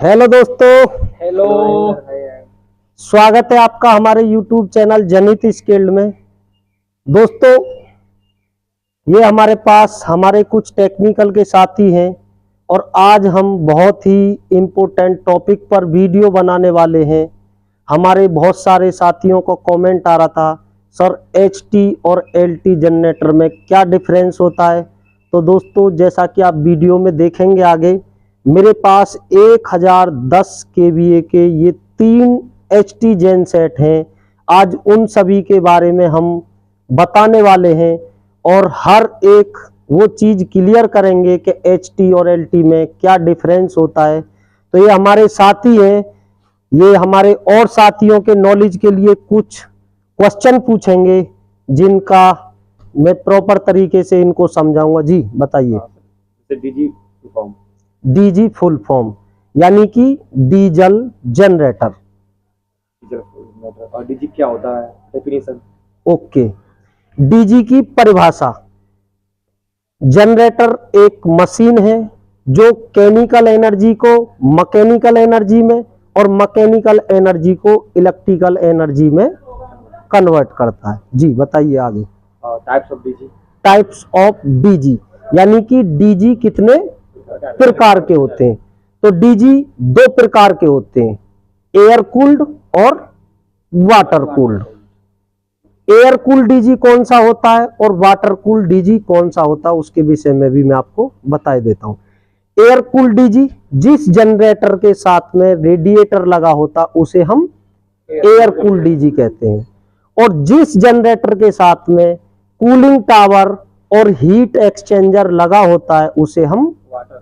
Hello दोस्तों। Hello. स्वागत है आपका हमारे YouTube चैनल जनित स्किल्ड में। दोस्तों, ये हमारे पास हमारे कुछ टेक्निकल के साथी हैं और आज हम बहुत ही इम्पोर्टेंट टॉपिक पर वीडियो बनाने वाले हैं। हमारे बहुत सारे साथियों को कमेंट आ रहा था, सर HT और LT जनरेटर में क्या डिफरेंस होता है। तो दोस्तों, जैसा कि आप वीडियो में देखेंगे आगे, मेरे पास 1010 kVA के ये 3 HT जेन सेट हैं। आज उन सभी के बारे में हम बताने वाले हैं और हर एक वो चीज़ क्लियर करेंगे कि HT और LT में क्या डिफरेंस होता है। तो ये हमारे साथी हैं, ये हमारे और साथियों के नॉलेज के लिए कुछ क्वेश्चन पूछेंगे जिनका मैं प्रॉपर तरीके से इनको समझाऊंगा। जी बताइए। DG फुल फॉर्म यानी कि डीजल जनरेटर। और डीजी क्या होता है, डेफिनेशन? ओके, डीजी की परिभाषा, जनरेटर एक मशीन है जो केमिकल एनर्जी को मैकेनिकल एनर्जी में और मैकेनिकल एनर्जी को इलेक्ट्रिकल एनर्जी में कन्वर्ट करता है। जी बताइए आगे। Types of DG. Types of DG यानी कि डीजी कितने प्रकार के होते हैं। तो डीजी 2 प्रकार के होते हैं, एयर कूल्ड और water cooled. Air cooled DG कौन सा होता है और वाटर कूल्ड डीजी कौन सा होता है, उसके विषय में भी मैं आपको बता देता हूं। एयर कूल्ड डीजी जिस जनरेटर के साथ में रेडिएटर लगा होता उसे हम एयर कूल्ड डीजी कहते हैं, और जिस जनरेटर के साथ में कूलिंग टावर और हीट एक्सचेंजर लगा होता है उसे हम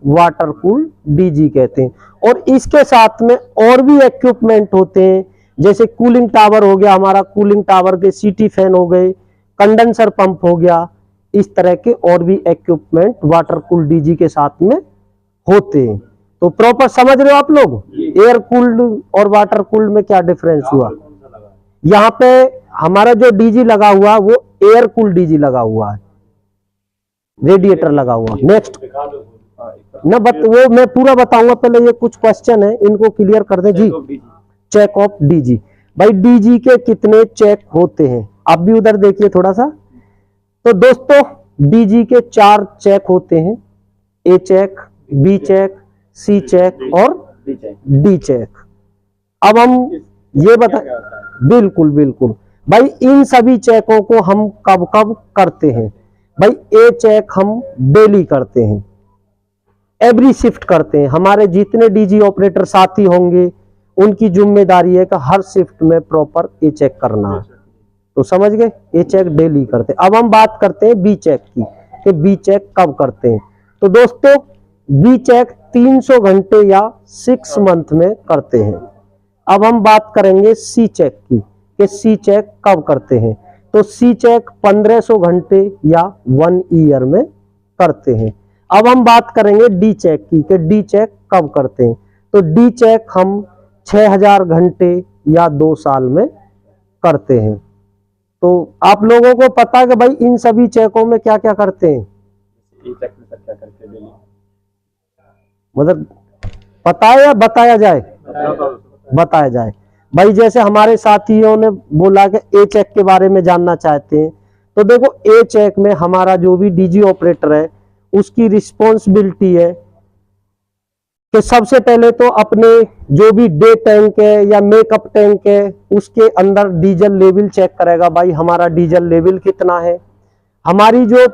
वाटर कूल्ड डीजी कहते हैं। और इसके साथ में और भी इक्विपमेंट होते हैं, जैसे कूलिंग टावर हो गया हमारा, कूलिंग टावर के सीटी फैन हो गए, कंडेंसर पंप हो गया, इस तरह के और भी इक्विपमेंट वाटर कूल्ड डीजी के साथ में होते हैं। तो प्रॉपर समझ रहे हो आप लोग एयर कूल्ड और वाटर कूल्ड में क्या डिफरेंस हुआ। यहाँ पे हमारा जो डीजी लगा हुआ वो एयर कूल्ड डीजी लगा हुआ है, रेडिएटर लगा हुआ। नेक्स्ट ना वो मैं पूरा बताऊंगा, पहले ये कुछ क्वेश्चन है इनको क्लियर कर दे। जी चेक ऑफ डीजी। भाई डीजी के कितने चेक होते हैं, आप भी उधर देखिए थोड़ा सा। तो दोस्तों, डीजी के 4 चेक होते हैं, ए चेक, बी चेक, सी चेक और डी चेक। अब हम ये बता, बिल्कुल बिल्कुल भाई, इन सभी चेकों को हम कब कब करते हैं। भाई ए चेक हम डेली करते हैं, एवरी शिफ्ट करते हैं। हमारे जितने डीजी ऑपरेटर साथी होंगे उनकी जिम्मेदारी है कि हर शिफ्ट में प्रॉपर ए चेक करना है। तो समझ गए, ए चेक डेली करते हैं। अब हम बात करते हैं बी चेक की कि बी चेक कब करते हैं। तो दोस्तों, बी चेक 300 घंटे या 6 मंथ में करते हैं। अब हम बात करेंगे सी चेक की कि सी चेक कब करते हैं। तो सी चेक 1500 घंटे या 1 ईयर में करते हैं। अब हम बात करेंगे डी चेक की कि डी चेक कब करते हैं। तो डी चेक हम 6000 घंटे या 2 साल में करते हैं। तो आप लोगों को पता है कि भाई इन सभी चेकों में क्या क्या करते हैं, मतलब पता है या बताया जाए? बताया जाए। भाई जैसे हमारे साथियों ने बोला कि ए चेक के बारे में जानना चाहते हैं, तो देखो ए चेक में हमारा जो भी डीजी ऑपरेटर है उसकी रिस्पॉन्सिबिलिटी है कि सबसे पहले तो अपने जो भी डे टैंक है या मेकअप टैंक है उसके अंदर डीजल लेवल चेक करेगा। भाई हमारा डीजल लेवल कितना है। हमारी जो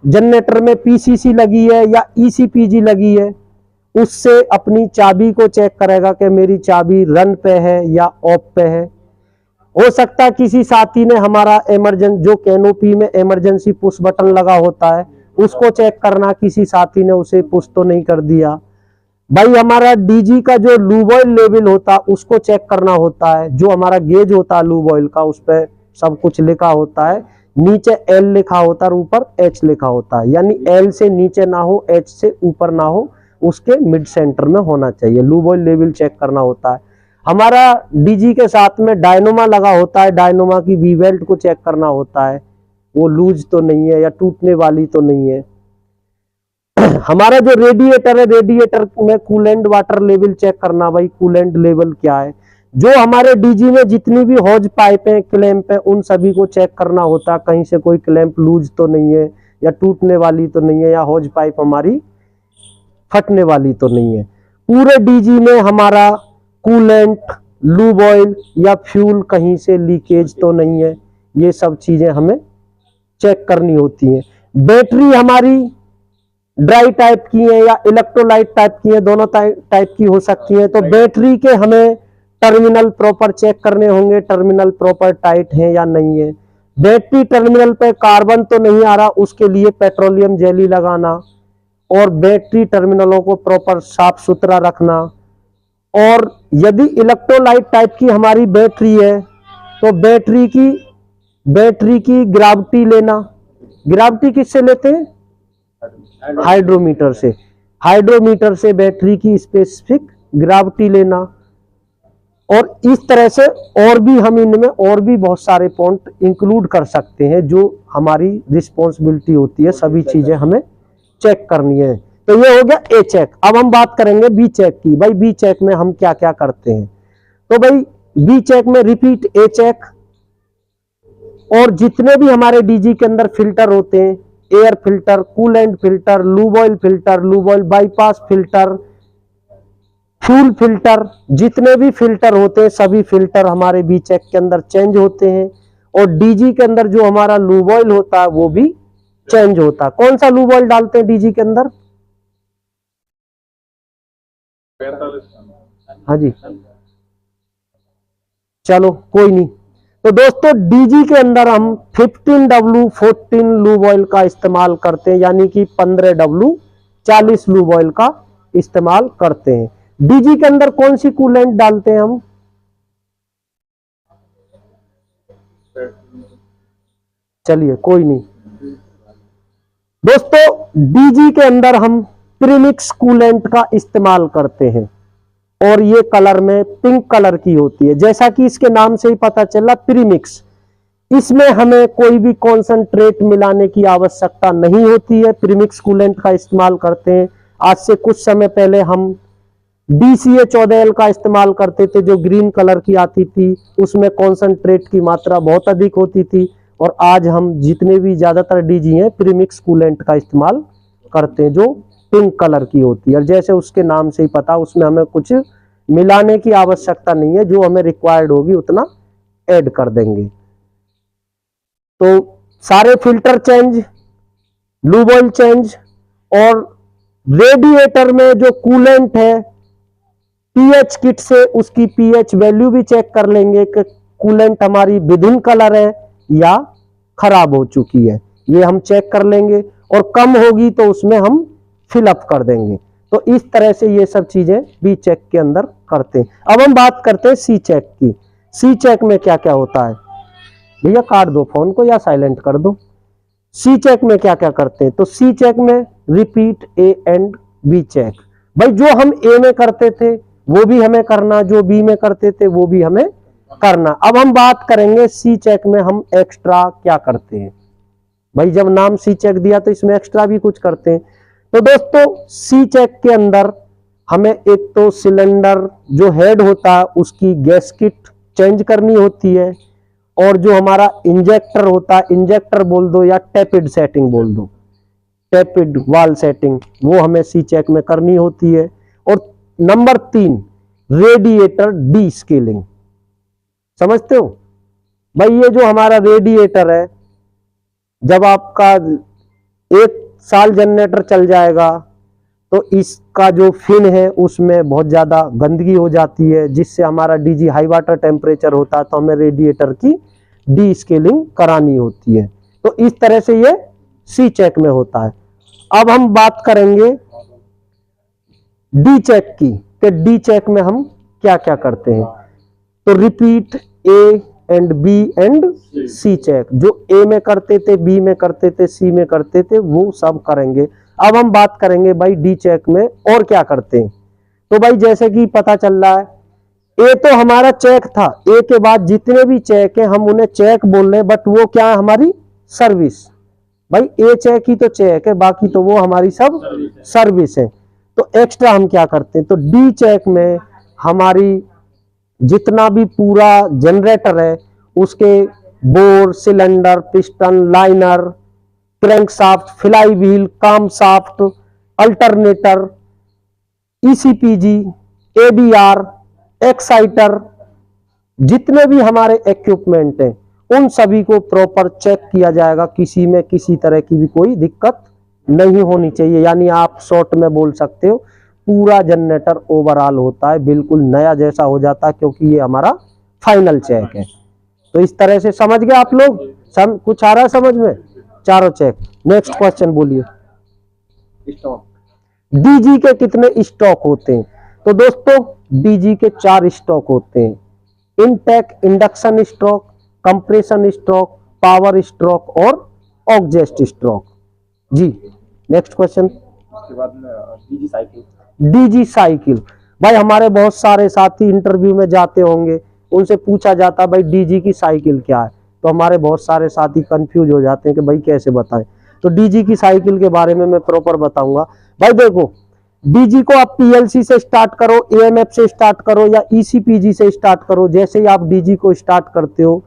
जनरेटर में पीसीसी लगी है या ईसीपीजी लगी है उससे अपनी चाबी को चेक करेगा कि मेरी चाबी रन पे है या ऑफ पे है। हो सकता है किसी साथी ने हमारा इमरजेंसी जो कैनोपी में इमरजेंसी पुश बटन लगा होता है उसको चेक करना, किसी साथी ने उसे पुश तो नहीं कर दिया। भाई हमारा डीजी का जो लूब ऑयल लेवल होता है उसको चेक करना होता है। जो हमारा गेज होता है लूब ऑयल का उस पर सब कुछ लिखा होता है, नीचे L लिखा होता है और ऊपर H लिखा होता है, यानी L से नीचे ना हो, H से ऊपर ना हो, उसके मिड सेंटर में होना चाहिए। लूब ऑयल लेवल चेक करना होता है। हमारा डीजी के साथ में डायनोमा लगा होता है, डायनोमा की वी बेल्ट को चेक करना होता है, वो लूज तो नहीं है या टूटने वाली तो नहीं है। हमारा जो रेडिएटर है, रेडिएटर में कूलेंट वाटर लेवल चेक करना भाई, कूलेंट लेवल क्या है। जो हमारे डीजी में जितनी भी हॉज पाइप है, क्लैंप है, उन सभी को चेक करना होता है, कहीं से कोई क्लैंप लूज तो नहीं है या टूटने वाली तो नहीं है या हॉज पाइप हमारी फटने वाली तो नहीं है। पूरे डीजी में हमारा कूलेंट, लूब ऑयल या फ्यूल कहीं से लीकेज तो नहीं है, ये सब चीजें हमें चेक करनी होती हैं। बैटरी हमारी ड्राई टाइप की है या इलेक्ट्रोलाइट टाइप की है, दोनों टाइप की हो सकती है। तो बैटरी के हमें टर्मिनल प्रॉपर चेक करने होंगे, टर्मिनल प्रॉपर टाइट है या नहीं है। बैटरी टर्मिनल पे कार्बन तो नहीं आ रहा, उसके लिए पेट्रोलियम जेली लगाना, और बैटरी टर्मिनलों को प्रॉपर साफ सुथरा रखना। और यदि इलेक्ट्रोलाइट टाइप की हमारी बैटरी है तो बैटरी की ग्रेविटी लेना। ग्रेविटी किससे लेते हैं? हाइड्रोमीटर से। हाइड्रोमीटर से बैटरी की स्पेसिफिक ग्रेविटी लेना। और इस तरह से और भी हम इनमें और भी बहुत सारे पॉइंट इंक्लूड कर सकते हैं जो हमारी रिस्पॉन्सिबिलिटी होती है, सभी चीजें हमें चेक करनी है। तो ये हो गया ए चेक। अब हम बात करेंगे बी चेक की। भाई बी चेक में हम क्या क्या करते हैं? तो भाई बी चेक में रिपीट ए चेक, और जितने भी हमारे डीजी के अंदर फिल्टर होते हैं, air filter, coolant filter, lube oil filter, lube oil bypass filter, fuel filter, जितने भी फिल्टर होते हैं सभी फिल्टर हमारे बी चेक के अंदर चेंज होते हैं। और डीजी के अंदर जो हमारा लूब ऑयल होता है वो भी चेंज होता है। कौन सा लूब ऑयल डालते हैं डीजी के अंदर? हाँ जी, चलो कोई नहीं। तो दोस्तों डीजी के अंदर हम 15W14 लूब ऑयल का इस्तेमाल करते हैं, यानी कि 15W40 लूब ऑयल का इस्तेमाल करते हैं। डीजी के अंदर कौन सी कूलेंट डालते हैं हम? चलिए कोई नहीं दोस्तों, डीजी के अंदर हम प्रीमिक्स कूलेंट का इस्तेमाल करते हैं, और ये कलर में पिंक कलर की होती है। जैसा कि इसके नाम से ही पता चला, प्रीमिक्स। इसमें हमें कोई भी कॉन्सेंट्रेट मिलाने की आवश्यकता नहीं होती है, प्रीमिक्स कूलेंट का इस्तेमाल करते हैं। आज से कुछ समय पहले हम DCA14L का इस्तेमाल करते थे, जो ग्रीन कलर की आती थी, उसमें कॉन्सेंट्रेट की मात्रा बहुत अधिक होती थी। और आज हम जितने भी ज्यादातर डीजी हैं प्रीमिक्स कूलेंट का इस्तेमाल करते हैं, जो पिंक कलर की होती है। और जैसे उसके नाम से ही पता, उसमें हमें कुछ मिलाने की आवश्यकता नहीं है, जो हमें रिक्वायर्ड होगी उतना ऐड कर देंगे। तो सारे filter change, lube oil change, और रेडिएटर में जो कूलेंट है पीएच किट से उसकी पीएच वैल्यू भी चेक कर लेंगे कि कूलेंट हमारी विदिन कलर है या खराब हो चुकी है, ये हम चेक कर लेंगे। और कम होगी तो उसमें हम फिलअप कर देंगे। तो इस तरह से ये सब चीजें बी चेक के अंदर करते हैं। अब हम बात करते हैं सी चेक की। सी चेक में क्या क्या होता है? भैया काट दो फोन को या साइलेंट कर दो। सी चेक में क्या क्या करते हैं? तो सी चेक में repeat A and B check. भाई जो हम ए में करते थे वो भी हमें करना, जो बी में करते थे वो भी हमें करना। अब हम बात करेंगे सी चेक में हम एक्स्ट्रा क्या करते हैं। भाई जब नाम सी चेक दिया तो इसमें एक्स्ट्रा भी कुछ करते हैं। तो दोस्तों सी चेक के अंदर हमें एक तो सिलेंडर जो हेड होता है उसकी गैस्किट चेंज करनी होती है, और जो हमारा इंजेक्टर होता है, इंजेक्टर बोल दो या टैपिड सेटिंग बोल दो, टैपिड वाल सेटिंग, वो हमें सी चेक में करनी होती है। और नंबर 3 रेडिएटर डी स्केलिंग। समझते हो भाई? ये जो हमारा रेडिएटर है, जब आपका 1 साल जनरेटर चल जाएगा तो इसका जो फिन है उसमें बहुत ज्यादा गंदगी हो जाती है, जिससे हमारा डीजी हाई वाटर टेम्परेचर होता है, तो हमें रेडिएटर की डी स्केलिंग करानी होती है। तो इस तरह से ये सी चेक में होता है। अब हम बात करेंगे डी चेक की, कि डी चेक में हम क्या क्या करते हैं। तो repeat A and B and C check. जो ए में करते थे, बी में करते थे, सी में करते थे, वो सब करेंगे। अब हम बात करेंगे भाई डी चेक में और क्या करते हैं। तो भाई जैसे कि पता चल रहा है, ए तो हमारा चेक था, ए के बाद जितने भी चेक है हम उन्हें चेक बोल रहे हैं, बट वो क्या है? हमारी सर्विस। भाई ए चेक ही तो चेक है, बाकी तो वो हमारी सब सर्विस है। तो एक्स्ट्रा हम क्या करते हैं, तो डी चेक में हमारी जितना भी पूरा जनरेटर है उसके bore, cylinder, piston, liner, crankshaft, fly wheel, काम शाफ्ट, अल्टरनेटर, ईसीपीजी, एबीआर, एक्साइटर, जितने भी हमारे इक्विपमेंट हैं उन सभी को प्रॉपर चेक किया जाएगा, किसी में किसी तरह की भी कोई दिक्कत नहीं होनी चाहिए। यानी आप शॉर्ट में बोल सकते हो पूरा जनरेटर ओवरऑल होता है, बिल्कुल नया जैसा हो जाता है, क्योंकि ये हमारा फाइनल चेक है। तो इस तरह से समझ गए आप लोग, कुछ आ रहा है समझ में, चारों चेक। नेक्स्ट क्वेश्चन बोलिए। स्टॉक डीजी के कितने स्टॉक होते हैं? तो दोस्तों डीजी के 4 स्टॉक होते हैं, intake induction stroke, compression stroke, power stroke और ऑक्जेस्ट स्ट्रोक। जी नेक्स्ट क्वेश्चन। उसके बाद में डीजी साइकिल। डीजी साइकिल, भाई हमारे बहुत सारे साथी इंटरव्यू में जाते होंगे, उनसे पूछा जाता है भाई डीजी की साइकिल क्या है, तो हमारे बहुत सारे साथी कंफ्यूज हो जाते हैं कि भाई कैसे बताएं। तो डीजी की साइकिल के बारे में मैं प्रॉपर बताऊंगा। भाई देखो डीजी को आप पीएलसी से स्टार्ट करो, एएमएफ से स्टार्ट करो या ईसीपीजी से स्टार्ट करो, जैसे ही आप डीजी को स्टार्ट करते हो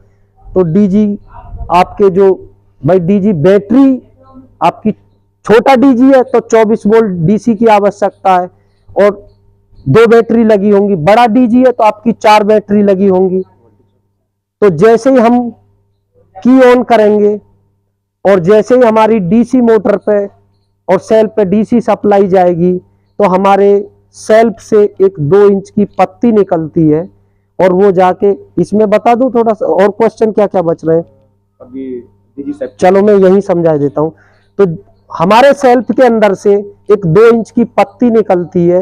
तो डीजी आपके जो भाई डीजी बैटरी आपकी छोटा डीजी है तो 24 वोल्ट डीसी की आवश्यकता है और 2 बैटरी लगी होंगी, बड़ा डीजी है तो आपकी 4 बैटरी लगी होंगी। तो जैसे ही हम की ऑन करेंगे और जैसे ही हमारी डीसी मोटर पे और सेल्फ पे डीसी सप्लाई जाएगी तो हमारे सेल्फ से एक 2 इंच की पत्ती निकलती है और वो जाके, इसमें बता दूं थोड़ा सा और क्वेश्चन क्या क्या बच रहे हैं अभी डीजी सेट। चलो मैं यही समझा देता हूं। तो हमारे सेल्फ के अंदर से एक 2 इंच की पत्ती निकलती है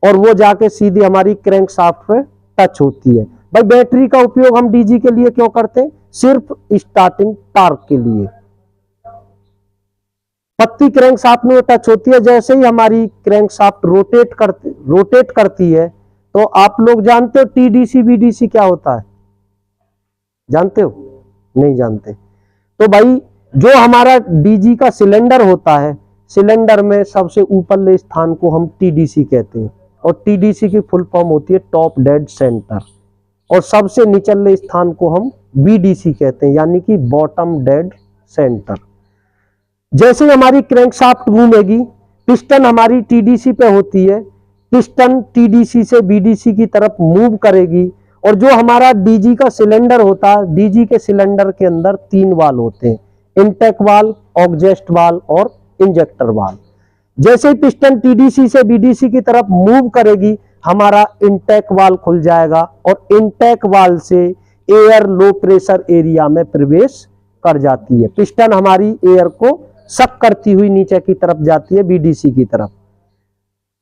और वो जाके सीधी हमारी क्रैंक शाफ्ट पे टच होती है। भाई बैटरी का उपयोग हम डीजी के लिए क्यों करते हैं? सिर्फ स्टार्टिंग टॉर्क के लिए। पत्ती क्रैंक शाफ्ट में टच होती है, जैसे ही हमारी क्रैंक शाफ्ट रोटेट करती है तो आप लोग जानते हो टीडीसी बीडीसी क्या होता है? जानते हो? नहीं जानते। तो भाई जो हमारा डीजी का सिलेंडर होता है, सिलेंडर में सबसे ऊपरले स्थान को हम टीडीसी कहते हैं और टीडीसी की फुल फॉर्म होती है टॉप डेड सेंटर, और सबसे निचले स्थान को हम बीडीसी कहते हैं यानी कि बॉटम डेड सेंटर। जैसे ही हमारी क्रैंकशाफ्ट घूमेगी, पिस्टन हमारी टीडीसी पे होती है, पिस्टन टीडीसी से बीडीसी की तरफ मूव करेगी और जो हमारा डीजी का सिलेंडर होता है, डीजी के सिलेंडर के अंदर 3 वाल्व होते हैं, इनटेक वाल्व, ऑक्जेस्ट वाल्व और इंजेक्टर वाल्व। जैसे ही पिस्टन टीडीसी से बीडीसी की तरफ मूव करेगी हमारा इनटेक वाल्व खुल जाएगा और इनटेक वाल्व से एयर लो प्रेशर एरिया में प्रवेश कर जाती है। पिस्टन हमारी एयर को सक करती हुई नीचे की तरफ जाती है बीडीसी की तरफ,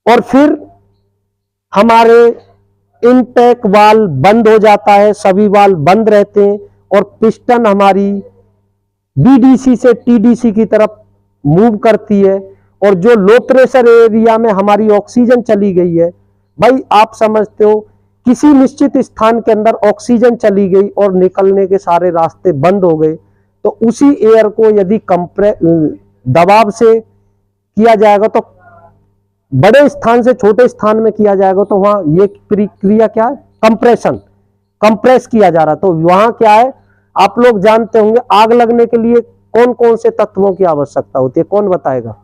और फिर हमारे इनटेक वाल्व बंद हो जाता है, सभी वाल्व बंद रहते हैं और पिस्टन हमारी बीडीसी से टीडीसी की तरफ मूव करती है और जो लो प्रेशर एरिया में हमारी ऑक्सीजन चली गई है, भाई आप समझते हो किसी निश्चित स्थान के अंदर ऑक्सीजन चली गई और निकलने के सारे रास्ते बंद हो गए, तो उसी एयर को यदि दबाव से किया जाएगा तो बड़े स्थान से छोटे स्थान में किया जाएगा तो वहां ये प्रक्रिया क्या है? कंप्रेशन, कंप्रेस किया जा रहा। तो वहां क्या है आप लोग जानते होंगे, आग लगने के लिए कौन कौन से तत्वों की आवश्यकता होती है, कौन बताएगा?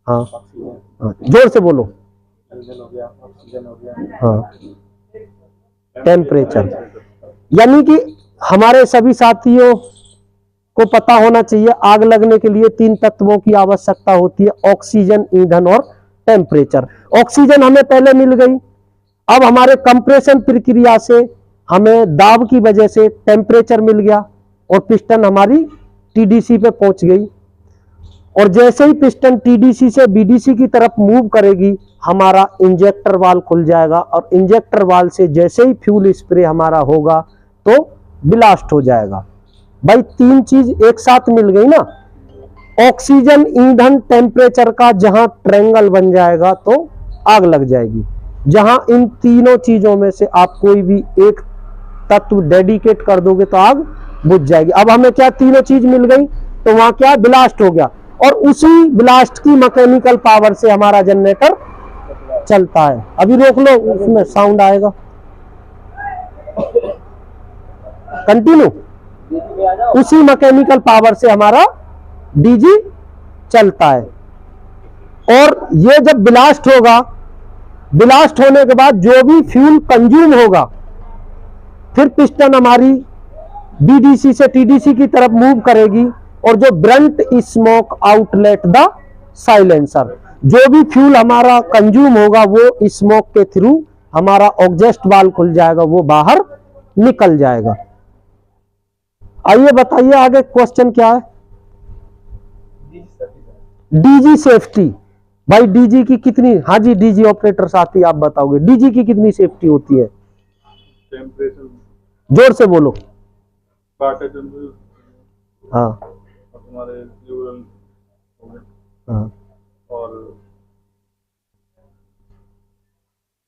हाँ हाँ जोर से बोलो। हो गया, ऑक्सीजन हो गया, हाँ टेम्परेचर, यानी कि हमारे सभी साथियों को पता होना चाहिए आग लगने के लिए 3 तत्वों की आवश्यकता होती है, ऑक्सीजन, ईंधन और टेम्परेचर। ऑक्सीजन हमें पहले मिल गई, अब हमारे कंप्रेशन प्रक्रिया से हमें दाब की वजह से टेम्परेचर मिल गया और पिस्टन हमारी टीडीसी पे पहुंच गई, और जैसे ही पिस्टन टीडीसी से बीडीसी की तरफ मूव करेगी हमारा इंजेक्टर वाल्व खुल जाएगा और इंजेक्टर वाल्व से जैसे ही फ्यूल स्प्रे हमारा होगा तो ब्लास्ट हो जाएगा। भाई 3 चीज एक साथ मिल गई ना, ऑक्सीजन, ईंधन, टेम्परेचर का जहां ट्रायंगल बन जाएगा तो आग लग जाएगी। जहां इन तीनों चीजों में से आप कोई भी एक तत्व डेडिकेट कर दोगे तो आग बुझ जाएगी। अब हमें क्या तीनों चीज मिल गई, तो वहां क्या ब्लास्ट हो गया, और उसी ब्लास्ट की मैकेनिकल पावर से हमारा जनरेटर चलता है। अभी रोक लो, उसमें साउंड आएगा। कंटिन्यू। उसी मैकेनिकल पावर से हमारा डीजी चलता है। और ये जब ब्लास्ट होगा, ब्लास्ट होने के बाद जो भी फ्यूल कंज्यूम होगा, फिर पिस्टन हमारी बीडीसी से टीडीसी की तरफ मूव करेगी, और जो Brunt smoke outlet the silencer, जो भी फ्यूल हमारा कंज्यूम होगा वो स्मोक के थ्रू हमारा एग्जॉस्ट वाल्व खुल जाएगा, वो बाहर निकल जाएगा। आइए बताइए आगे क्वेश्चन क्या है। DG safety. भाई डीजी की कितनी, हाँ जी डीजी ऑपरेटर साथी आप बताओगे, डीजी की कितनी सेफ्टी होती है? टेम्परेचर, जोर से बोलो। वाटर टेम्परेचर, हाँ हमारे फ्यूल हाँ और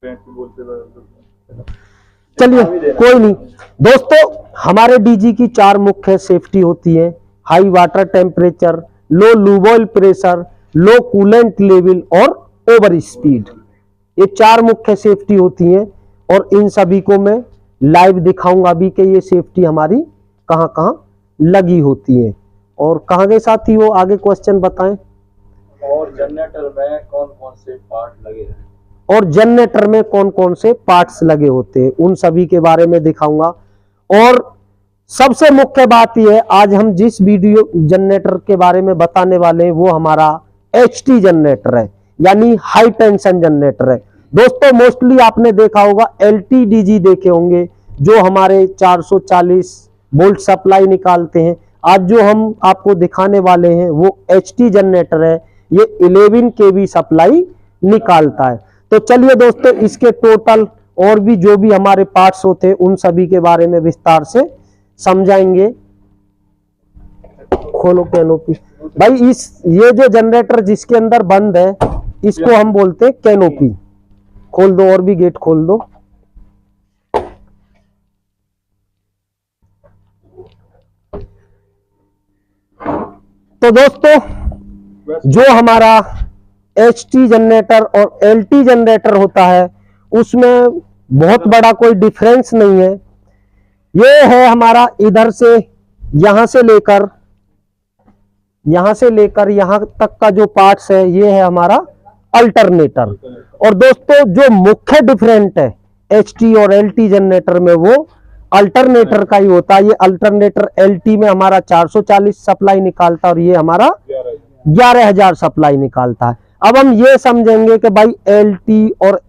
पेंट बोलते हैं। चलिए कोई नहीं दोस्तों, हमारे डीजी की 4 मुख्य सेफ्टी होती है। हाई वाटर टेम्परेचर, लो लूब ऑयल प्रेशर, लो कूलेंट लेवल और ओवर स्पीड। ये 4 मुख्य सेफ्टी होती हैं, और इन सभी को मैं लाइव दिखाऊंगा अभी कि ये सेफ्टी हमारी कहां कहां लगी होती है। और कहां गए साथी वो आगे क्वेश्चन बताएं। और जनरेटर में कौन कौन से पार्ट लगे हैं? और जनरेटर में कौन कौन से पार्ट्स लगे होते हैं, उन सभी के बारे में दिखाऊंगा। और सबसे मुख्य बात यह है, आज हम जिस वीडियो जनरेटर के बारे में बताने वाले हैं वो हमारा एचटी जनरेटर है, यानी हाई टेंशन जनरेटर है। दोस्तों मोस्टली आपने देखा होगा एलटीडीजी देखे होंगे, जो हमारे 440 वोल्ट सप्लाई निकालते हैं। आज जो हम आपको दिखाने वाले हैं वो एचटी जनरेटर है, ये 11 केवी सप्लाई निकालता है। तो चलिए दोस्तों, इसके टोटल और भी जो भी हमारे पार्ट्स होते हैं उन सभी के बारे में विस्तार से समझाएंगे। खोलो कैनोपी। भाई ये जो जनरेटर जिसके अंदर बंद है इसको हम बोलते हैं कैनोपी। खोल दो, और भी गेट खोल दो। तो दोस्तों जो हमारा एचटी जनरेटर और एलटी जनरेटर होता है उसमें बहुत बड़ा कोई डिफरेंस नहीं है। ये है हमारा इधर से यहां से लेकर यहां तक का जो पार्ट्स है, ये है हमारा अल्टरनेटर। और दोस्तों जो मुख्य डिफरेंट है एचटी और एलटी जनरेटर में, वो अल्टरनेटर का ही होता है। ये अल्टरनेटर एलटी में हमारा 440 सप्लाई निकालता है और ये हमारा 11,000 सप्लाई निकालता है। अब हम ये समझेंगे कि भाई एलटी और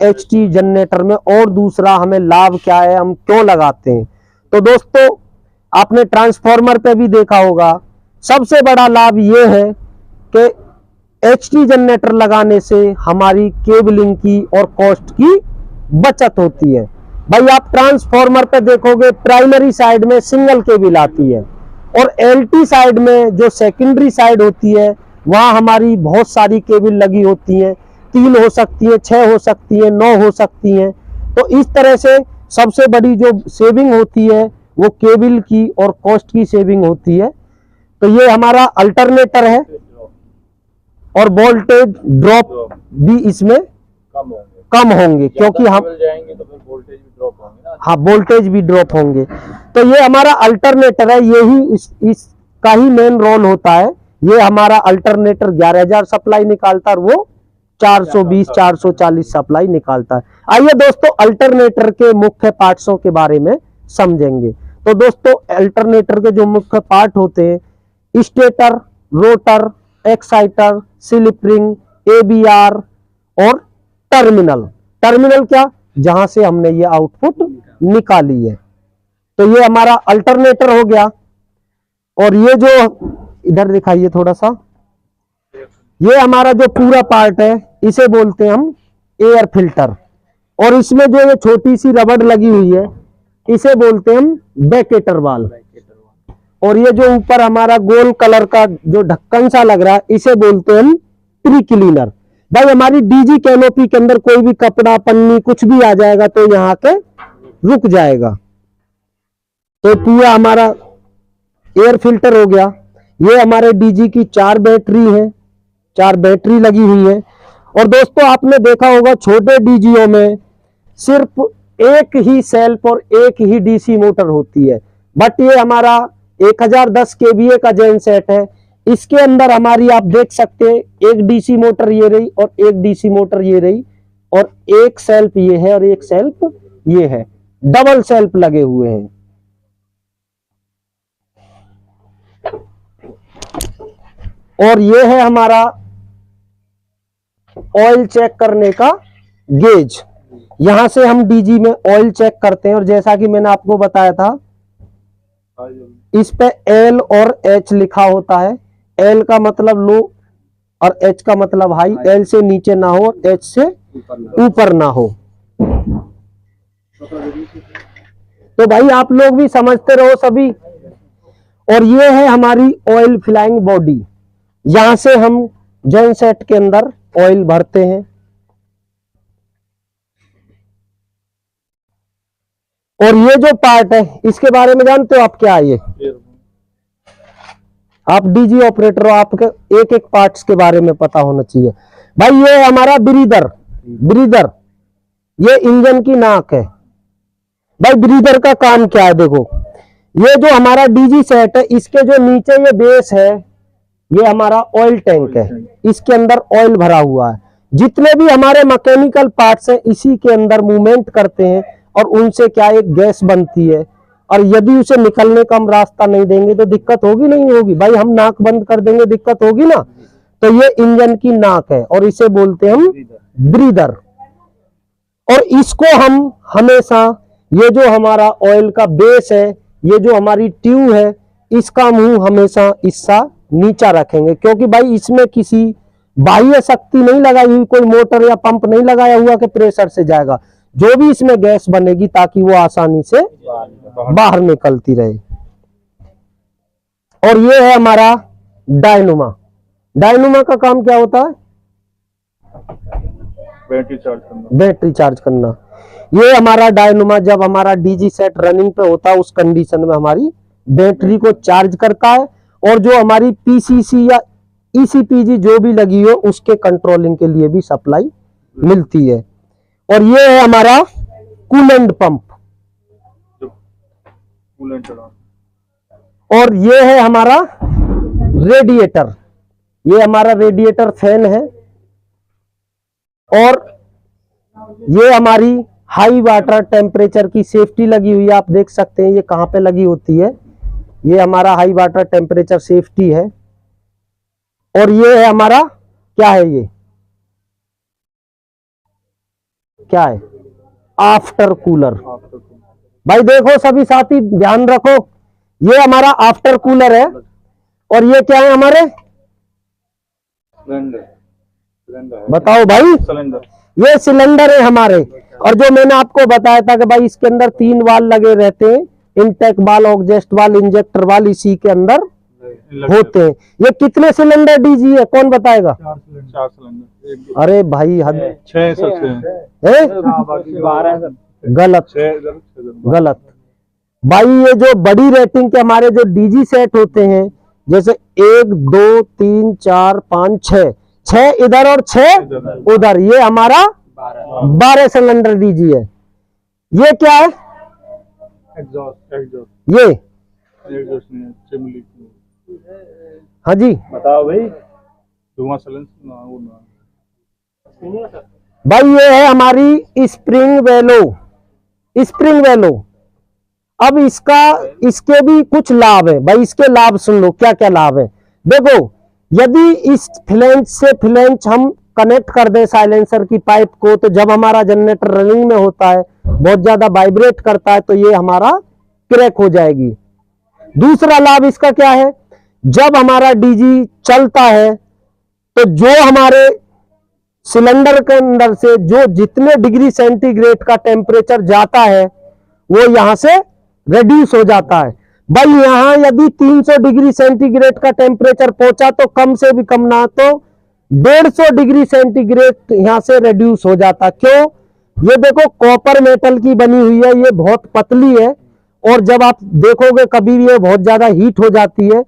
एचटी जनरेटर में और दूसरा हमें लाभ क्या है, हम क्यों लगाते हैं। तो दोस्तों आपने ट्रांसफार्मर पे भी देखा होगा, सबसे बड़ा लाभ ये है कि एचटी जनरेटर लगाने से हमारी केबलिंग की और कॉस्ट की बचत होती है। भाई आप ट्रांसफार्मर पे देखोगे प्राइमरी साइड में सिंगल केबल आती है, और एलटी साइड में जो सेकेंडरी साइड होती है वहां हमारी बहुत सारी केबल लगी होती हैं। 3 हो सकती है, 6 हो सकती है, 9 हो सकती हैं। तो इस तरह से सबसे बड़ी जो सेविंग होती है वो केबल की और कॉस्ट की सेविंग होती है। तो ये हमारा अल्टरनेटर है, और वोल्टेज ड्रॉप भी इसमें कम होंगे क्योंकि हम जाएंगे तो फिर वोल्टेज भी ड्रॉप होंगे ना। हाँ वोल्टेज भी ड्रॉप होंगे। तो ये हमारा अल्टरनेटर है, यही इसका ही मेन रोल होता है। ये हमारा अल्टरनेटर 11,000 सप्लाई निकालता है और वो 420-440 सप्लाई निकालता है। आइए दोस्तों अल्टरनेटर के मुख्य पार्ट्सों के बारे में समझेंगे। तो दोस्तों अल्टरनेटर के जो मुख्य पार्ट होते हैं, stator, rotor, exciter, slip ring, एबीआर और टर्मिनल। टर्मिनल क्या, जहां से हमने ये आउटपुट निकाली है। तो ये हमारा अल्टरनेटर हो गया। और ये जो इधर दिखाइए थोड़ा सा, ये हमारा जो पूरा पार्ट है इसे बोलते हैं हम एयर फिल्टर। और इसमें जो ये छोटी सी रबड़ लगी हुई है इसे बोलते हैं हम बैकेटर वाल्व। और ये जो ऊपर हमारा गोल कलर का जो ढक्कन सा लग रहा है इसे बोलते हैं हम प्री क्लीनर। भाई हमारी डीजी कैनोपी के अंदर कोई भी कपड़ा, पन्नी, कुछ भी आ जाएगा तो यहाँ के रुक जाएगा। तो पूरा हमारा एयर फिल्टर हो गया। ये हमारे डीजी की 4 बैटरी है, 4 बैटरी लगी हुई है। और दोस्तों आपने देखा होगा छोटे डीजीओ में सिर्फ एक ही सेल्फ और एक ही डीसी मोटर होती है, बट ये हमारा 1010 केवीए का जेन सेट है। इसके अंदर हमारी आप देख सकते हैं एक डीसी मोटर ये रही और एक डीसी मोटर ये रही, और एक सेल्फ ये है और एक सेल्फ ये है, डबल सेल्फ लगे हुए हैं। और ये है हमारा ऑयल चेक करने का गेज। यहां से हम डीजी में ऑयल चेक करते हैं, और जैसा कि मैंने आपको बताया था इस पे एल और एच लिखा होता है। एल का मतलब लो और एच का मतलब हाई। एल से नीचे ना हो और एच से ऊपर ना हो। तो भाई आप लोग भी समझते रहो सभी। और ये है हमारी ऑयल फिलाइंग बॉडी, यहां से हम जेन सेट के अंदर ऑयल भरते हैं। और ये जो पार्ट है इसके बारे में जानते हो आप क्या है? ये आप डीजी ऑपरेटर हो, आपके एक एक पार्ट्स के बारे में पता होना चाहिए। भाई ये हमारा ब्रीदर, ब्रीदर ये इंजन की नाक है। भाई ब्रीदर का काम क्या है? देखो ये जो हमारा डीजी सेट है इसके जो नीचे ये बेस है ये हमारा ऑयल टैंक है, इसके अंदर ऑयल भरा हुआ है। जितने भी हमारे मैकेनिकल पार्ट्स हैं इसी के अंदर मूवमेंट करते हैं और उनसे क्या एक गैस बनती है, और यदि उसे निकलने का हम रास्ता नहीं देंगे तो दिक्कत होगी नहीं होगी? भाई हम नाक बंद कर देंगे दिक्कत होगी ना। तो ये इंजन की नाक है और इसे बोलते हैं हम ब्रीदर। और इसको हम हमेशा ये जो हमारा ऑयल का बेस है, ये जो हमारी ट्यूब है, इसका मुंह हमेशा इसका नीचा रखेंगे, क्योंकि भाई इसमें किसी बाह्य शक्ति नहीं लगाई हुई, कोई मोटर या पंप नहीं लगाया हुआ कि प्रेशर से जाएगा। जो भी इसमें गैस बनेगी ताकि वो आसानी से बाहर निकलती रहे। और ये है हमारा डायनुमा। डायनुमा का काम क्या होता है? बैटरी चार्ज करना। बैटरी चार्ज करना। ये हमारा डायनुमा जब हमारा डीजी सेट रनिंग पे होता है उस कंडीशन में हमारी बैटरी को चार्ज करता है, और जो हमारी पीसीसी या ईसीपीजी जो भी लगी हो उसके कंट्रोलिंग के लिए भी सप्लाई मिलती है। और ये है हमारा कूलेंट पंप, कूलेंट चढ़ा। और ये है हमारा रेडिएटर। ये हमारा रेडिएटर फैन है। और ये हमारी हाई वाटर टेम्परेचर की सेफ्टी लगी हुई है, आप देख सकते हैं ये कहां पे लगी होती है। ये हमारा हाई वाटर टेम्परेचर सेफ्टी है। और ये है हमारा क्या है? ये क्या है? After cooler. भाई देखो सभी साथी ध्यान रखो, ये हमारा आफ्टर कूलर है। और ये क्या है हमारे? सिलेंडर। बताओ भाई। सिलेंडर। ये सिलेंडर है हमारे। और जो मैंने आपको बताया था कि भाई इसके अंदर 3 वाल लगे रहते हैं, इनटेक वाल, ऑग्जेस्ट वाल, इंजेक्टर वाल इसी के अंदर होते हैं। ये कितने सिलेंडर डीजी है कौन बताएगा? 4 सिलेंडर। अरे भाई हद 6 सबसे है? 12 गलत 6 गलत भाई। ये जो बड़ी रेटिंग के हमारे जो डीजी सेट होते हैं, जैसे 1 2 3 4 5 6 इधर और 6 उधर, ये हमारा 12 सिलेंडर डीजी है। ये क्या है? एग्जॉस्ट। ये एग्जॉस्ट नहीं है, चिमनी। हाँ जी बताओ भाई। धुआं सिलेंडर ना वो ना। भाई ये है हमारी स्प्रिंग वेलो। स्प्रिंग वेलो। अब इसके भी कुछ लाभ है भाई, इसके लाभ सुन लो क्या क्या लाभ है। देखो यदि इस फ्लैंज से फ्लैंज हम कनेक्ट कर दें साइलेंसर की पाइप को, तो जब हमारा जनरेटर रनिंग में होता है बहुत ज्यादा वाइब्रेट करता है तो ये हमारा क्रैक हो जाएगी। दूसरा लाभ इसका क्या है? जब हमारा डीजी चलता है तो जो हमारे सिलेंडर के अंदर से जो जितने डिग्री सेंटीग्रेड का टेम्परेचर जाता है वो यहां से रिड्यूस हो जाता है। भाई यहां यदि 300 डिग्री सेंटीग्रेड का टेम्परेचर पहुंचा तो कम से भी कम ना तो 150 डिग्री सेंटीग्रेड यहां से रिड्यूस हो जाता। क्यों? ये देखो कॉपर मेटल की बनी हुई है, ये बहुत पतली है, और जब आप देखोगे कभी भी ये बहुत ज्यादा हीट हो जाती है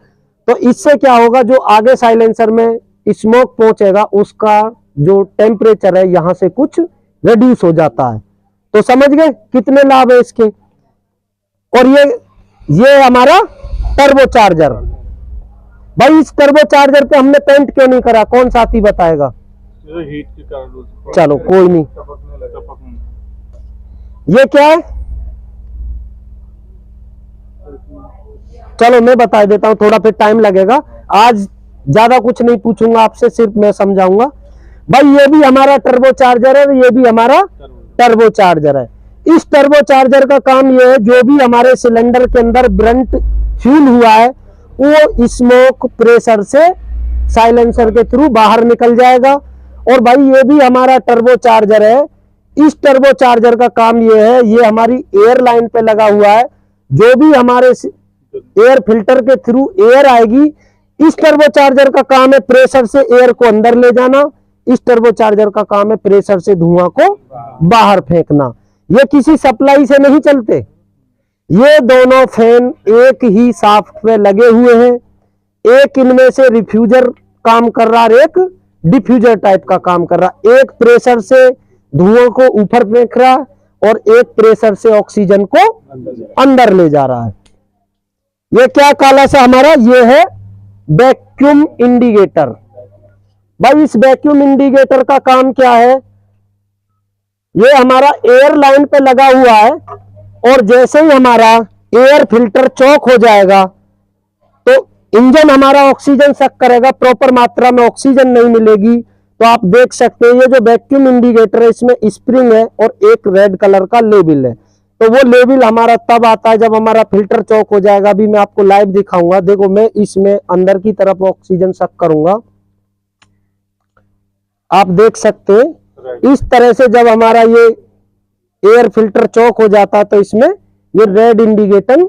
तो इससे क्या होगा, जो आगे साइलेंसर में स्मोक पहुंचेगा उसका जो टेम्परेचर है यहां से कुछ रिड्यूस हो जाता है। तो समझ गए कितने लाभ है इसके। और ये हमारा टर्बोचार्जर। भाई इस टर्बोचार्जर पे हमने पेंट क्यों नहीं करा, कौन साथी बताएगा? हीट के कारण चलो कोई नहीं। टपकने लगा। ये क्या है, चलो मैं बता देता हूं, थोड़ा फिर टाइम लगेगा। आज ज्यादा कुछ नहीं पूछूंगा आपसे, सिर्फ मैं समझाऊंगा। भाई ये भी हमारा टर्बोचार्जर है, ये भी हमारा टर्बोचार्जर है। इस टर्बोचार्जर का काम ये है, जो भी हमारे सिलेंडर के अंदर ब्रंट फ्यूल हुआ है वो स्मोक प्रेशर से साइलेंसर के थ्रू बाहर निकल जाएगा। और भाई ये भी हमारा टर्बोचार्जर है। इस टर्बोचार्जर का काम ये है, ये हमारी एयर लाइन पे लगा हुआ है। जो भी हमारे एयर फिल्टर के थ्रू एयर आएगी, इस टर्बोचार्जर का काम है प्रेशर से एयर को अंदर ले जाना, इस टर्बोचार्जर का काम है प्रेशर से धुआं को बाहर फेंकना। ये किसी सप्लाई से नहीं चलते, ये दोनों फैन एक ही शाफ्ट पे लगे हुए हैं। एक इनमें से रिफ्यूजर काम कर रहा है, एक डिफ्यूजर टाइप का काम कर रहा। एक प्रेशर से धुआं को ऊपर फेंक रहा और एक प्रेशर से ऑक्सीजन को अंदर ले जा रहा है। ये क्या काला सा हमारा, ये है वैक्यूम इंडिकेटर। भाई इस वैक्यूम इंडिकेटर का काम क्या है, ये हमारा एयर लाइन पे लगा हुआ है और जैसे ही हमारा एयर फिल्टर चौक हो जाएगा तो इंजन हमारा ऑक्सीजन सक करेगा, प्रॉपर मात्रा में ऑक्सीजन नहीं मिलेगी। तो आप देख सकते हैं ये जो वैक्यूम इंडिकेटर है इसमें स्प्रिंग है और एक रेड कलर का लेबल है। तो वो लेबल हमारा तब आता है जब हमारा फिल्टर चौक हो जाएगा। अभी मैं आपको लाइव दिखाऊंगा, देखो मैं इसमें अंदर की तरफ ऑक्सीजन सक करूंगा, आप देख सकते हैं इस तरह से जब हमारा ये एयर फिल्टर चौक हो जाता है तो इसमें ये रेड इंडिकेटर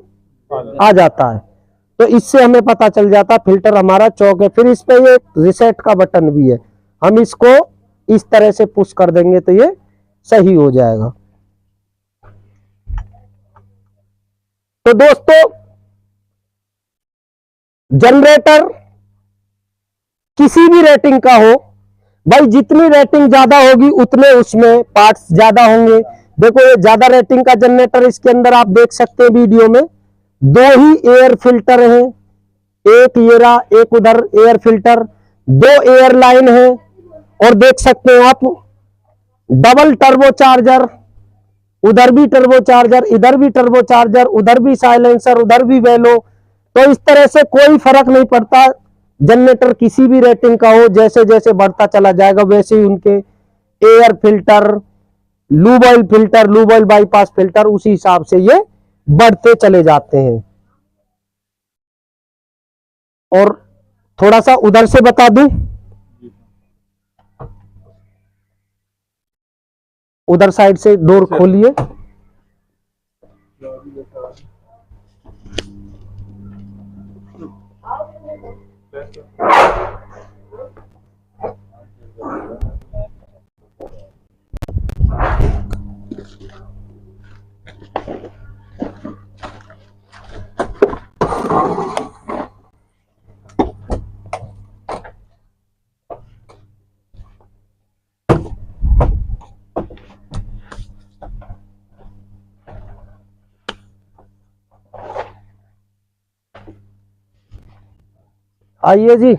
आ जाता है। तो इससे हमें पता चल जाता है फिल्टर हमारा चौक है। फिर इस पे ये रिसेट का बटन भी है, हम इसको इस तरह से पुश कर देंगे तो ये सही हो जाएगा। तो दोस्तों जनरेटर किसी भी रेटिंग का हो, भाई जितनी रेटिंग ज्यादा होगी उतने उसमें पार्ट्स ज्यादा होंगे। देखो ये ज्यादा रेटिंग का जनरेटर, इसके अंदर आप देख सकते हैं वीडियो में 2 ही एयर फिल्टर हैं, एक ये रहा, एक उधर एयर फिल्टर, 2 एयर लाइन है और देख सकते हैं आप डबल टर्बोचार्जर, उधर भी टर्बोचार्जर, इधर भी टर्बोचार्जर, उधर भी साइलेंसर, उधर भी वेलो। तो इस तरह से कोई फर्क नहीं पड़ता, जनरेटर किसी भी रेटिंग का हो, जैसे जैसे बढ़ता चला जाएगा वैसे ही उनके air filter, lube oil filter, lube oil bypass filter उसी हिसाब से ये बढ़ते चले जाते हैं। और थोड़ा सा उधर से बता दूं, उधर साइड से डोर खोलिए। आइए जी,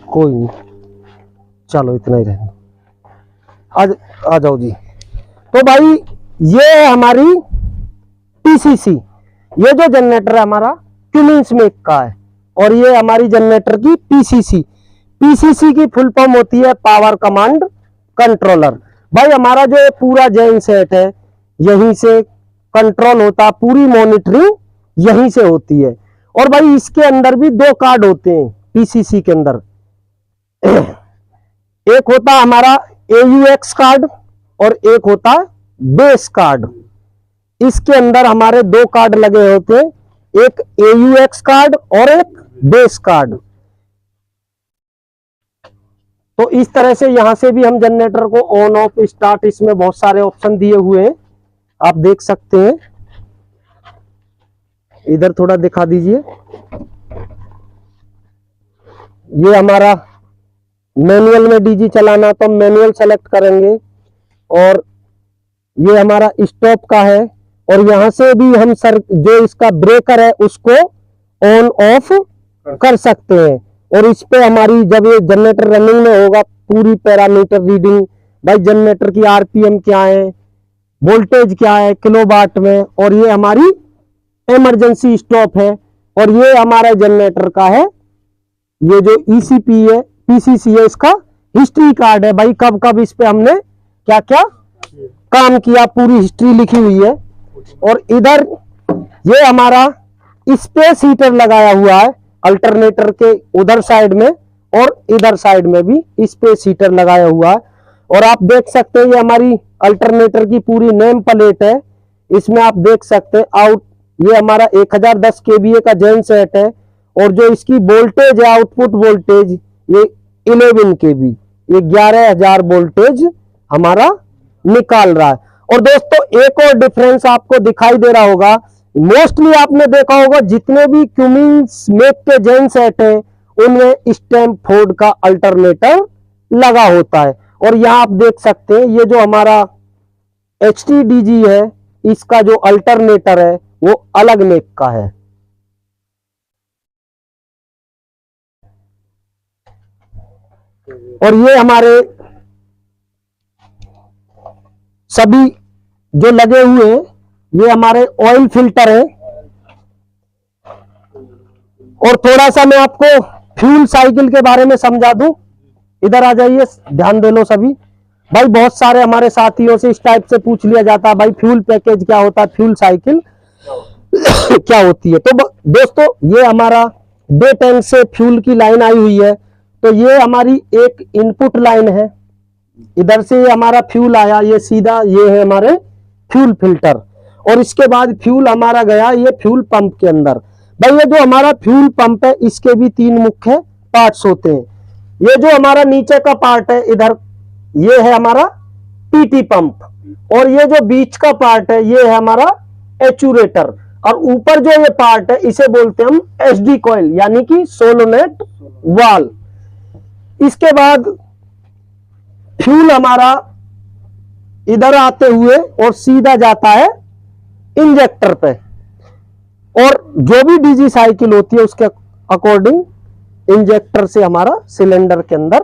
कोई नहीं, चलो इतना ही रहना, आज आ जाओ जी। तो भाई ये है हमारी पीसीसी, ये जो जनरेटर है हमारा क्यूमिंस मेक का है और ये हमारी जनरेटर की पीसीसी। पीसीसी की फुल फॉर्म होती है पावर कमांड कंट्रोलर। भाई हमारा जो पूरा जेन सेट है यहीं से कंट्रोल होता है, पूरी मॉनिटरिंग यहीं से होती है। और भाई इसके अंदर भी 2 कार्ड होते हैं पीसीसी के अंदर, एक होता है हमारा AUX कार्ड और एक होता है बेस कार्ड। इसके अंदर हमारे 2 कार्ड लगे होते हैं, एक AUX कार्ड और एक बेस कार्ड। तो इस तरह से यहां से भी हम जनरेटर को ऑन ऑफ स्टार्ट, इसमें बहुत सारे ऑप्शन दिए हुए हैं, आप देख सकते हैं। इधर थोड़ा दिखा दीजिए। ये हमारा मैनुअल में डीजी चलाना, तो हम मैनुअल सेलेक्ट करेंगे, और ये हमारा स्टॉप का है, और यहां से भी हम जो इसका ब्रेकर है उसको ऑन ऑफ कर सकते हैं। और इस पे हमारी जब ये जनरेटर रनिंग में होगा पूरी पैरामीटर रीडिंग, भाई जनरेटर की आरपीएम क्या है, वोल्टेज क्या है किलोवाट में, और ये हमारी इमरजेंसी स्टॉप है, और ये हमारा जनरेटर का है, ये जो ईसीपी है पीसीसी है, इसका हिस्ट्री कार्ड है, भाई कब कब इस पे हमने क्या क्या काम किया, पूरी हिस्ट्री लिखी हुई है। और इधर ये हमारा स्पेस हीटर लगाया हुआ है अल्टरनेटर के उधर साइड में, और इधर साइड में भी स्पेस हीटर लगाया हुआ है। और आप देख सकते हैं ये हमारी अल्टरनेटर की पूरी नेम प्लेट है, इसमें आप देख सकते हैं आउट, ये हमारा 1010 kVA का जेन सेट है, और जो इसकी वोल्टेज है आउटपुट वोल्टेज ये 11 kV, ये 11,000 वोल्टेज हमारा निकाल रहा है। और दोस्तों एक और डिफरेंस आपको दिखाई दे रहा होगा, मोस्टली आपने देखा होगा जितने भी क्यूमिंस मेक के जेन सेट है उनमें स्टैम्पफोर्ड का अल्टरनेटर लगा होता है, और यहां आप देख सकते हैं ये जो हमारा HTDG है इसका जो अल्टरनेटर है वो अलग मेक का है। और ये हमारे सभी जो लगे हुए हैं ये हमारे ऑयल फिल्टर है। और थोड़ा सा मैं आपको फ्यूल साइकिल के बारे में समझा दूं, इधर आ जाइए, ध्यान दे लो सभी। भाई बहुत सारे हमारे साथियों से इस टाइप से पूछ लिया जाता है भाई फ्यूल पैकेज क्या होता है, फ्यूल साइकिल क्या होती है। तो दोस्तों ये हमारा डे टैंक से फ्यूल की लाइन आई हुई है, तो ये हमारी एक इनपुट लाइन है, इधर से ये हमारा फ्यूल आया, ये सीधा ये है हमारे फ्यूल फिल्टर, और इसके बाद फ्यूल हमारा गया ये फ्यूल पंप के अंदर। भाई ये जो हमारा फ्यूल पंप है इसके भी 3 मुख्य पार्ट्स होते हैं। ये जो हमारा नीचे का पार्ट है इधर ये है हमारा पीटी पंप, और ये जो बीच का पार्ट है ये है हमारा एक्चुएटर, और ऊपर जो ये पार्ट है इसे बोलते हैं हम एसडी कॉइल यानी कि सोलोनेट वाल्व। इसके बाद फ्यूल हमारा इधर आते हुए और सीधा जाता है इंजेक्टर पे, और जो भी डीजी साइकिल होती है उसके अकॉर्डिंग इंजेक्टर से हमारा सिलेंडर के अंदर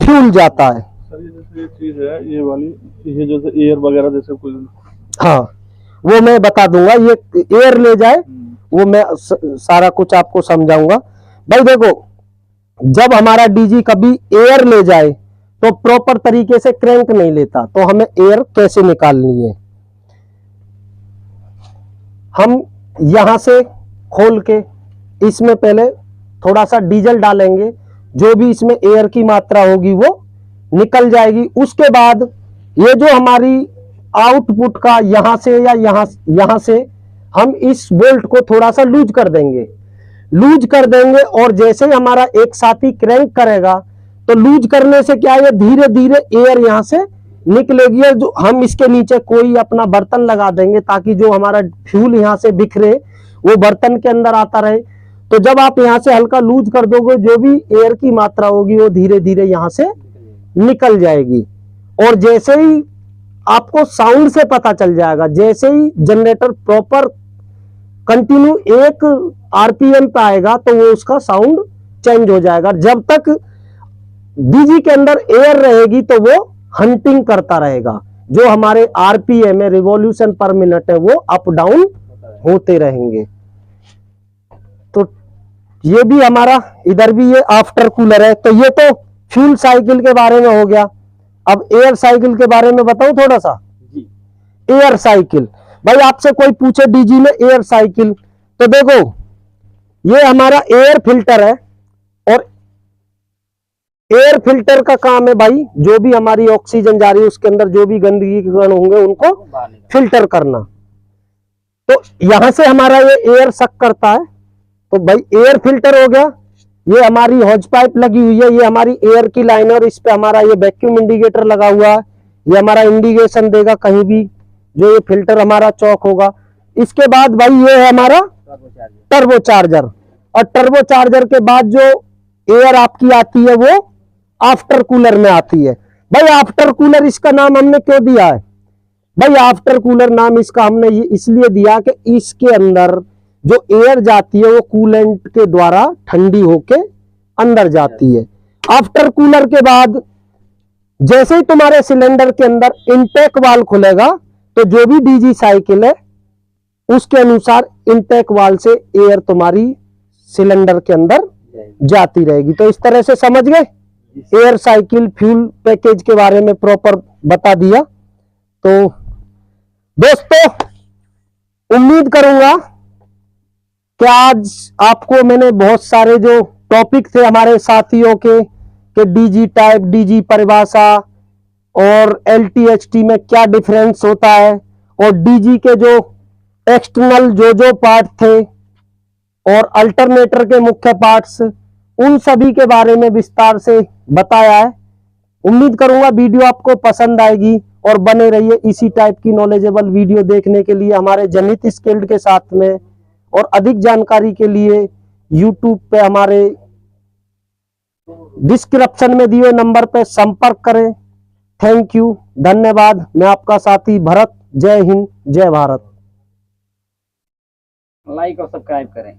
फ्यूल जाता है। सर ये जैसे ये चीज है ये वाली, ये जैसे एयर वगैरह जैसे कुछ, हाँ वो मैं बता दूंगा, ये एयर ले जाए वो मैं सारा कुछ आपको समझाऊंगा। भाई देखो जब हमारा डीजी कभी एयर ले जाए तो प्रॉपर तरीके से क्रैंक नहीं लेता, तो हमें एयर कैसे निकालनी है, हम यहां से खोल के इसमें पहले थोड़ा सा डीजल डालेंगे, जो भी इसमें एयर की मात्रा होगी वो निकल जाएगी। उसके बाद ये जो हमारी आउटपुट का यहां से या यहां से हम इस बोल्ट को थोड़ा सा लूज कर देंगे, और जैसे ही हमारा एक साथी क्रैंक करेगा तो लूज करने से क्या है धीरे धीरे एयर यहां से निकलेगी, और जो हम इसके नीचे कोई अपना बर्तन लगा देंगे ताकि जो हमारा फ्यूल यहां से बिखरे वो बर्तन के अंदर आता रहे। तो जब आप यहां से हल्का लूज कर दोगे जो भी एयर की मात्रा होगी वो धीरे धीरे यहां से निकल जाएगी। और जैसे ही आपको साउंड से पता चल जाएगा, जैसे ही जनरेटर प्रॉपर कंटिन्यू एक आरपीएम पे आएगा तो वो उसका साउंड चेंज हो जाएगा। जब तक डीजी के अंदर एयर रहेगी तो वो हंटिंग करता रहेगा, जो हमारे आरपीएम है रिवॉल्यूशन पर मिनट है वो अप डाउन होते रहेंगे। तो ये भी हमारा इधर भी ये आफ्टर कूलर है। तो ये तो फ्यूल साइकिल के बारे में हो गया। अब एयर साइकिल के बारे में बताऊं थोड़ा सा। एयर साइकिल, भाई आपसे कोई पूछे डीजी में एयर साइकिल, तो देखो ये हमारा एयर फिल्टर है, और एयर फिल्टर का काम है भाई जो भी हमारी ऑक्सीजन जा रही है उसके अंदर जो भी गंदगी के कण होंगे उनको फिल्टर करना। तो यहां से हमारा ये एयर सक करता है, तो भाई एयर फिल्टर हो गया। ये हमारी हॉज पाइप लगी हुई है, ये हमारी एयर की लाइन है और इस पे हमारा ये वैक्यूम इंडिकेटर लगा हुआ है। ये हमारा इंडिकेशन देगा कहीं भी जो ये फिल्टर हमारा चौक होगा। इसके बाद भाई ये है हमारा टर्बो चार्जर, और टर्बो चार्जर के बाद जो एयर आपकी आती है वो आफ्टर कूलर में आती है। भाई आफ्टर कूलर इसका नाम हमने क्यों दिया है? भाई आफ्टर कूलर नाम इसका हमने ये इसलिए दिया कि इसके अंदर जो एयर जाती है वो कूलेंट के द्वारा ठंडी होके अंदर जाती है। आफ्टर कूलर के बाद जैसे ही तुम्हारे सिलेंडर के अंदर इनटेक वाल्व खुलेगा तो जो भी डीजी साइकिल है उसके अनुसार इनटेक वाल्व से एयर तुम्हारी सिलेंडर के अंदर जाती रहेगी। तो इस तरह से समझ गए, एयर साइकिल फ्यूल पैकेज के बारे में प्रॉपर बता दिया। तो दोस्तों उम्मीद करूंगा कि आज आपको मैंने बहुत सारे जो टॉपिक थे हमारे साथियों के कि डीजी टाइप, डीजी परिभाषा और एलटीएचटी में क्या डिफरेंस होता है और डीजी के जो एक्सटर्नल जो पार्ट थे और अल्टरनेटर के मुख्य पार्ट्स, उन सभी के बारे में विस्तार से बताया है। उम्मीद करूंगा वीडियो आपको पसंद आएगी और बने रहिए इसी टाइप की नॉलेजेबल वीडियो देखने के लिए हमारे जनित स्किल्ड के साथ में। और अधिक जानकारी के लिए YouTube पे हमारे डिस्क्रिप्शन में दिए नंबर पे संपर्क करें। थैंक यू, धन्यवाद। मैं आपका साथी भरत। जय हिंद, जय भारत। लाइक और सब्सक्राइब करें।